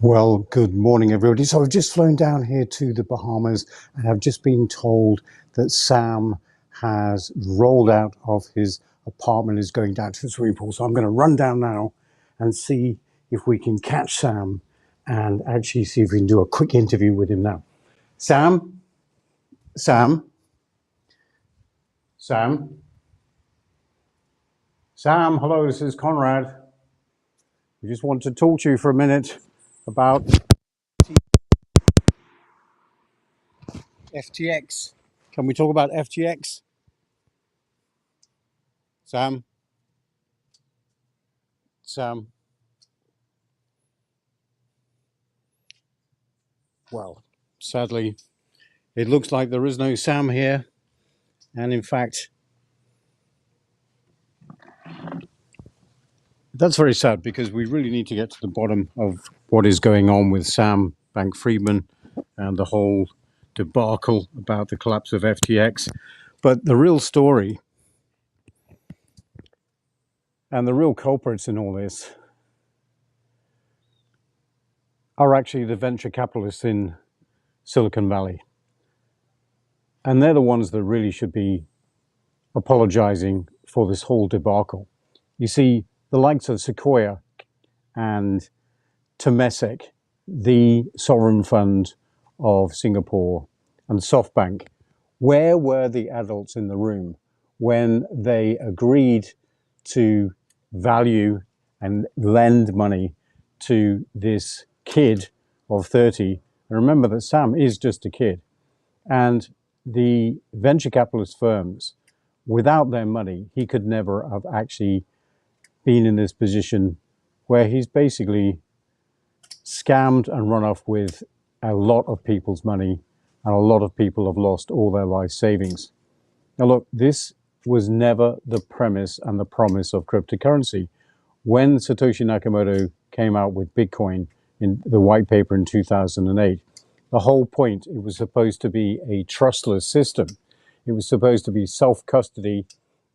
Well, good morning, everybody. So I've just flown down here to the Bahamas and I've just been told that Sam has rolled out of his apartment, is going down to the swimming pool. So I'm going to run down now and see if we can catch Sam and actually see if we can do a quick interview with him now. Sam? Sam? Sam? Sam, hello, this is Conrad. We just want to talk to you for a minute about FTX. Can we talk about FTX? Sam? Sam? Well, sadly, it looks like there is no Sam here. And in fact, that's very sad because we really need to get to the bottom of what is going on with Sam Bankman-Fried and the whole debacle about the collapse of FTX. But the real story and the real culprits in all this are actually the venture capitalists in Silicon Valley. And they're the ones that really should be apologizing for this whole debacle. You see, the likes of Sequoia and Temasek, the sovereign fund of Singapore, and SoftBank, where were the adults in the room when they agreed to value and lend money to this kid of 30? And remember that Sam is just a kid. And the venture capitalist firms, without their money, he could never have actually been in this position where he's basically scammed and run off with a lot of people's money, and a lot of people have lost all their life savings. Now look, this was never the premise and the promise of cryptocurrency. When Satoshi Nakamoto came out with Bitcoin in the white paper in 2008, the whole point, it was supposed to be a trustless system. It was supposed to be self-custody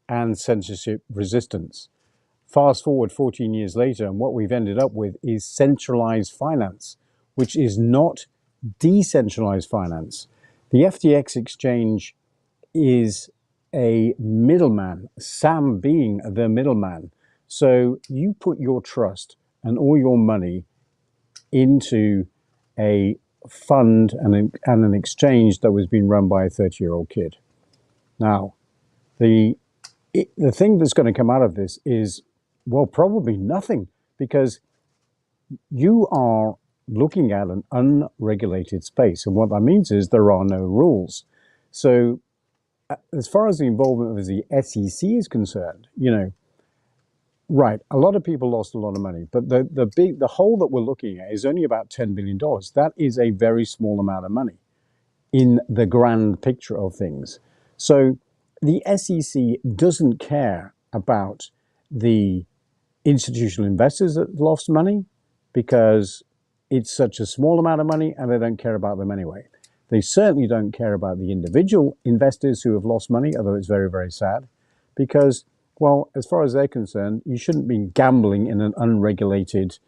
and censorship resistance. Fast forward 14 years later, and what we've ended up with is centralized finance, which is not decentralized finance. The FTX exchange is a middleman, Sam being the middleman. So you put your trust and all your money into a fund and an exchange that was being run by a 30-year-old kid. Now, the thing that's going to come out of this is, well, probably nothing, because you are looking at an unregulated space. And what that means is there are no rules. So as far as the involvement of the SEC is concerned, right, a lot of people lost a lot of money, but the hole that we're looking at is only about $10 billion. That is a very small amount of money in the grand picture of things. So the SEC doesn't care about the institutional investors that lost money because it's such a small amount of money and they don't care about them anyway. They certainly don't care about the individual investors who have lost money, although it's very, very sad, because, well, as far as they're concerned, you shouldn't be gambling in an unregulated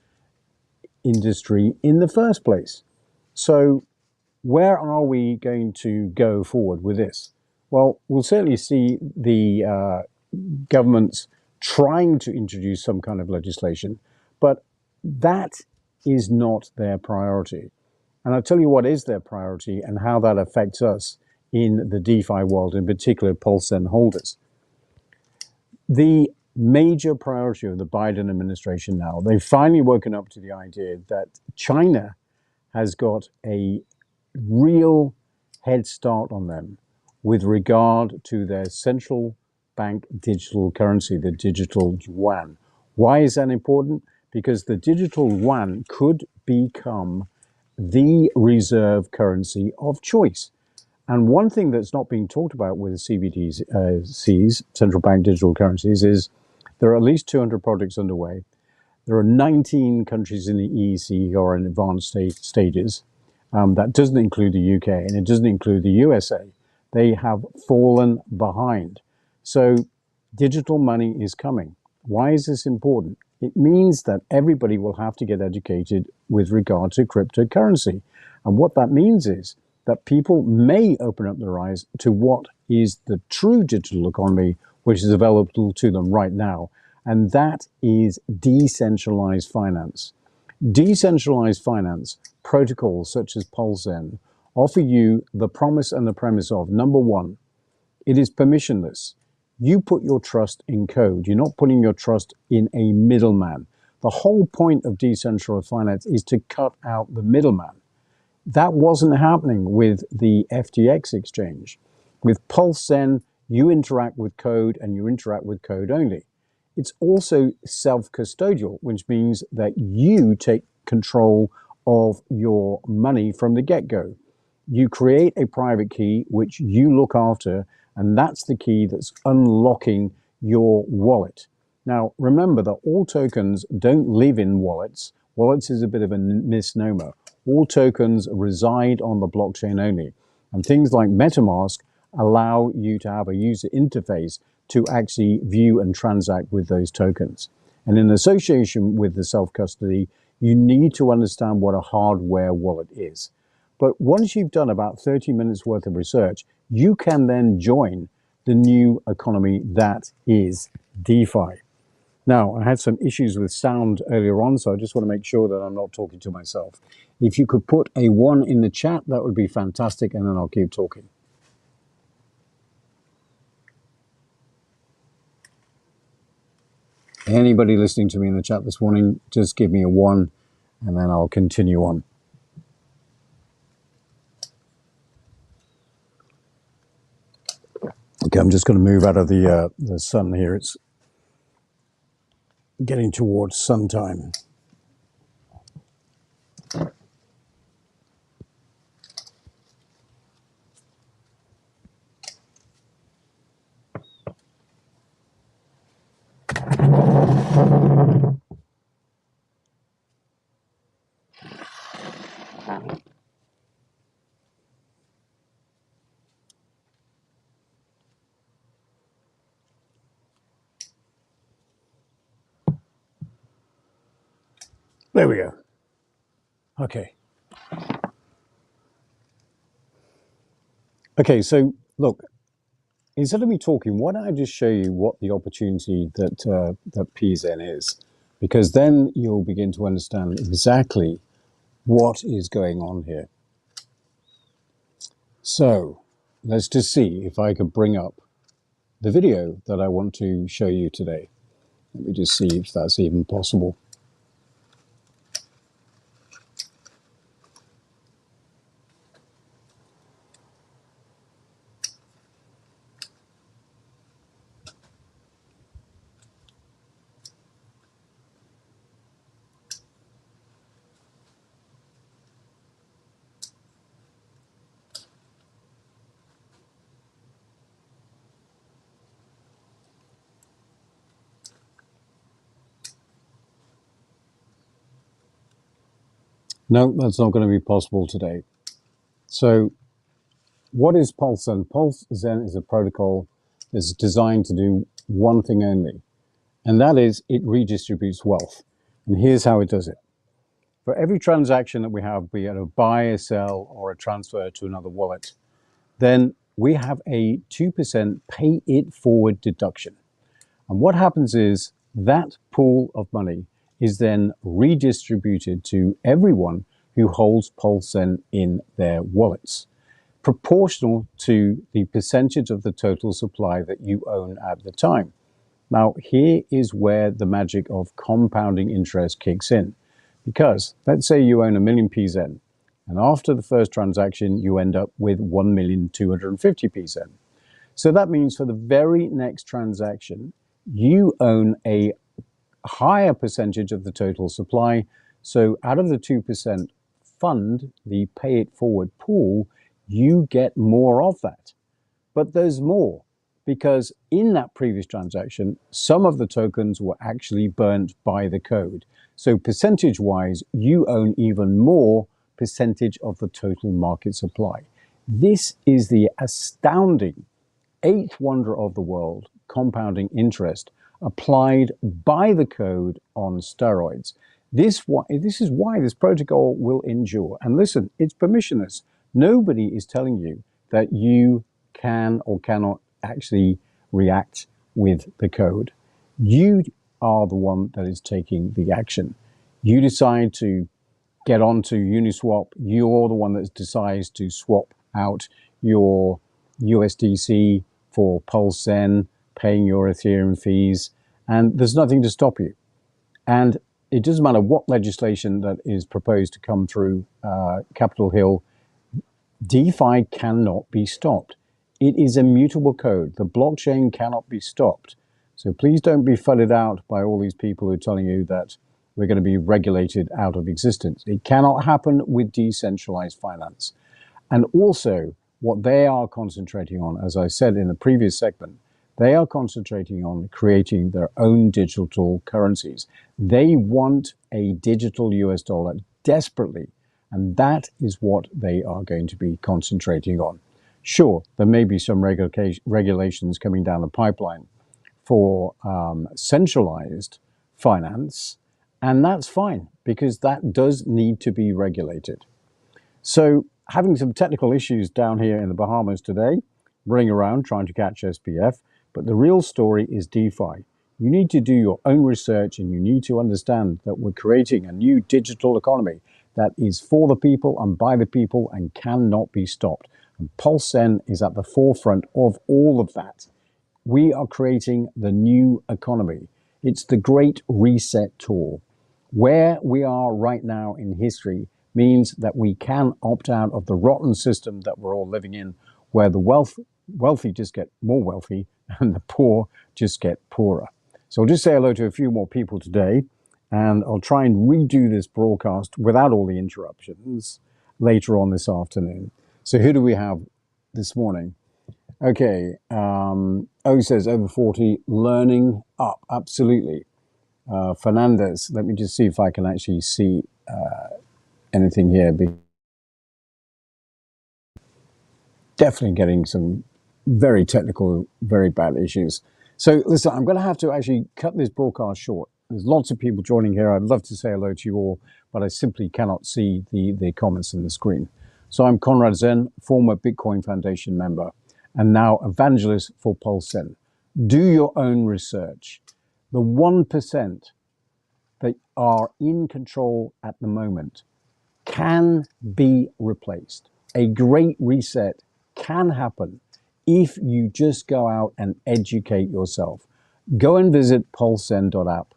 industry in the first place. So where are we going to go forward with this? Well, we'll certainly see the governments trying to introduce some kind of legislation, but that is not their priority. And I'll tell you what is their priority and how that affects us in the DeFi world, in particular Pzen holders. The major priority of the Biden administration now, they've finally woken up to the idea that China has got a real head start on them with regard to their central bank digital currency, the digital yuan. Why is that important? Because the digital yuan could become the reserve currency of choice. And one thing that's not being talked about with CBDCs, central bank digital currencies, is there are at least 200 projects underway. There are 19 countries in the EEC who are in advanced stages. That doesn't include the UK, and it doesn't include the USA. They have fallen behind. So digital money is coming. Why is this important? It means that everybody will have to get educated with regard to cryptocurrency. And what that means is that people may open up their eyes to what is the true digital economy, which is available to them right now. And that is decentralized finance. Decentralized finance protocols such as Pzen offer you the promise and the premise of, number one, it is permissionless. You put your trust in code. You're not putting your trust in a middleman. The whole point of decentralized finance is to cut out the middleman. That wasn't happening with the FTX exchange. With Pzen, you interact with code and you interact with code only. It's also self-custodial, which means that you take control of your money from the get-go. You create a private key, which you look after, and that's the key that's unlocking your wallet. Now, remember that all tokens don't live in wallets. Wallets is a bit of a misnomer. All tokens reside on the blockchain only. And things like MetaMask allow you to have a user interface to actually view and transact with those tokens. And in association with the self-custody, you need to understand what a hardware wallet is. But once you've done about 30 minutes worth of research, you can then join the new economy that is DeFi. Now, I had some issues with sound earlier on, so I just want to make sure that I'm not talking to myself. If you could put a 1 in the chat, that would be fantastic, and then I'll keep talking. Anybody listening to me in the chat this morning, just give me a 1, and then I'll continue on. Okay, I'm just going to move out of the sun here. It's getting towards sun time. There we go. Okay. Okay, so look, instead of me talking, why don't I just show you what the opportunity that Pzen is? Because then you'll begin to understand exactly what is going on here. So let's just see if I could bring up the video that I want to show you today. Let me just see if that's even possible. No, that's not going to be possible today. So what is Pzen? Pzen is a protocol that's designed to do one thing only, and that is it redistributes wealth. And here's how it does it. For every transaction that we have, be it a buy, a sell, or a transfer to another wallet, then we have a 2% pay it forward deduction. And what happens is that pool of money is then redistributed to everyone who holds Pzen in their wallets, proportional to the percentage of the total supply that you own at the time. Now, here is where the magic of compounding interest kicks in. Because let's say you own 1 million Pzen, and after the first transaction, you end up with 1,250,000 Pzen. So that means for the very next transaction, you own a higher percentage of the total supply. So out of the 2% fund, the pay it forward pool, you get more of that. But there's more, because in that previous transaction, some of the tokens were actually burnt by the code. So percentage-wise, you own even more percentage of the total market supply. This is the astounding 8th wonder of the world, compounding interest, applied by the code on steroids. This is why this protocol will endure. And listen, it's permissionless. Nobody is telling you that you can or cannot actually react with the code. You are the one that is taking the action. You decide to get onto Uniswap. You're the one that decides to swap out your USDC for Pzen, paying your Ethereum fees, and there's nothing to stop you. And it doesn't matter what legislation that is proposed to come through Capitol Hill, DeFi cannot be stopped. It is immutable code. The blockchain cannot be stopped. So please don't be fudded out by all these people who are telling you that we're going to be regulated out of existence. It cannot happen with decentralized finance. And also, what they are concentrating on, as I said in the previous segment, they are concentrating on creating their own digital currencies. They want a digital US dollar desperately, and that is what they are going to be concentrating on. Sure, there may be some regulations coming down the pipeline for centralized finance, and that's fine, because that does need to be regulated. So having some technical issues down here in the Bahamas today, running around trying to catch SBF, but the real story is DeFi. You need to do your own research, and you need to understand that we're creating a new digital economy that is for the people and by the people and cannot be stopped. And Pzen is at the forefront of all of that. We are creating the new economy. It's the Great Reset tool. Where we are right now in history means that we can opt out of the rotten system that we're all living in, where the wealthy just get more wealthy and the poor just get poorer. So I'll just say hello to a few more people today, and I'll try and redo this broadcast without all the interruptions later on this afternoon. So who do we have this morning? Okay, O says over 40, learning up, absolutely. Fernandez, let me just see if I can actually see anything here. Definitely getting some very technical, very bad issues. So listen, I'm going to have to actually cut this broadcast short. There's lots of people joining here. I'd love to say hello to you all, but I simply cannot see the comments on the screen. So I'm Conrad Pzen, former Bitcoin Foundation member, and now evangelist for Pzen. Do your own research. The 1% that are in control at the moment can be replaced. A great reset can happen if you just go out and educate yourself. Go and visit pulsen.app.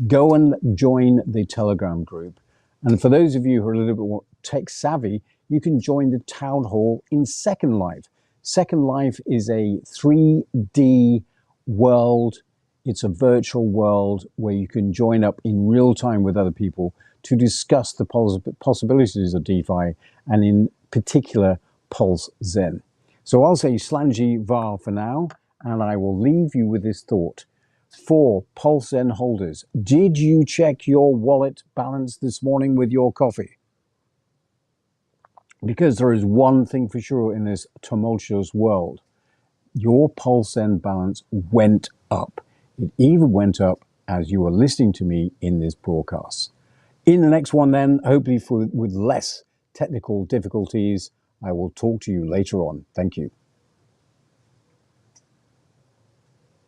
Go and join the Telegram group. And for those of you who are a little bit more tech savvy, you can join the town hall in Second Life. Second Life is a 3D world. It's a virtual world where you can join up in real time with other people to discuss the possibilities of DeFi, and in particular, Pzen. So I'll say Slanji var for now, and I will leave you with this thought. For Pzen holders, did you check your wallet balance this morning with your coffee? Because there is one thing for sure in this tumultuous world. Your Pzen balance went up. It even went up as you were listening to me in this broadcast. In the next one then, hopefully with less technical difficulties, I will talk to you later on. Thank you.